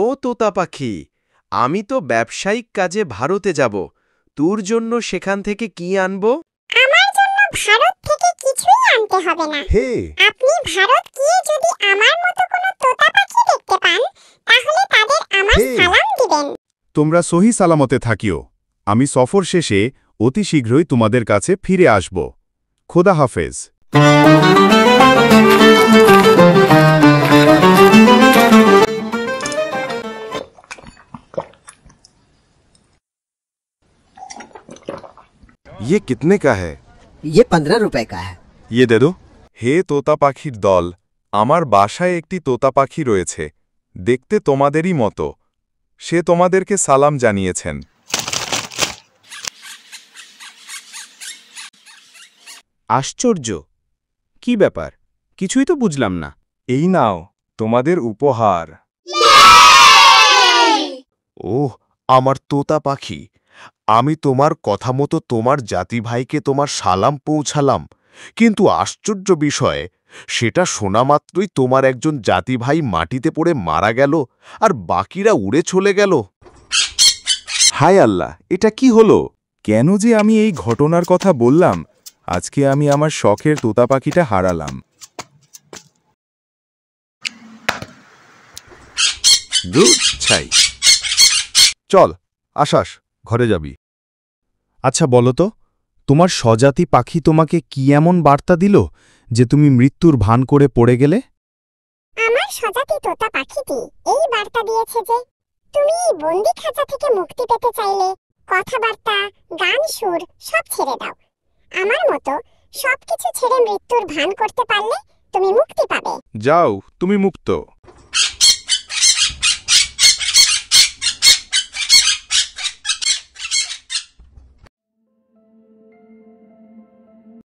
ও তোতা পাখি, আমি তো ব্যবসায়িক কাজে ভারতে যাব। তোর জন্য সেখান থেকে কি আনবো? আমার জন্য ভারত থেকে কিছুই আনতে হবে না। হে, আপনি ভারত গিয়ে যদি আমার মতো কোনো তোতা পাখি দেখতে পান, তাহলে তাদের আমার হে। সালাম দিবেন। তোমরা সহি সালামতে থাকিও। আমি সফর শেষে অতি শীঘ্রই তোমাদের কাছে ফিরে আসব। খোদা হাফেজ। ये कितने का है? ये 15 रुपए का है। ये दे दो। হে তোতা পাখির দল, আমার বাসায় একটি তোতা পাখি রয়েছে, দেখতে তোমাদেরই মতো। সে তোমাদেরকে সালাম জানিয়েছেন। আশ্চর্য! কি ব্যাপার? কিছুই তো বুঝলাম না। এই নাও তোমাদের উপহার। ওহ, আমার তোতা পাখি, আমি তোমার কথা মতো তোমার জাতি ভাইকে তোমার সালাম পৌঁছালাম, কিন্তু আশ্চর্য বিষয়, সেটা শোনা মাত্রই তোমার একজন জাতি ভাই মাটিতে পড়ে মারা গেল আর বাকিরা উড়ে চলে গেল। হায় আল্লাহ, এটা কি হলো? কেন যে আমি এই ঘটনার কথা বললাম? আজকে আমি আমার শখের তোতা পাখিটা হারালাম। ছাই, চল আসাস, ঘরে যাবি। আচ্ছা বলো তো, তোমার স্বজাতি পাখি তোমাকে কি এমন বার্তা দিল যে তুমি মৃত্যুর ভান করে পড়ে গেলে? আমার স্বজাতি তোতা পাখিটি এই বার্তা দিয়েছে যে তুমি এই বন্দি খাঁচা থেকে মুক্তি পেতে চাইলে কথাবার্তা, গান, সুর সব ছেড়ে দাও। আমার মতো সবকিছু ছেড়ে মৃত্যুর ভান করতে পারলে তুমি মুক্তি পাবে। যাও, তুমি মুক্ত।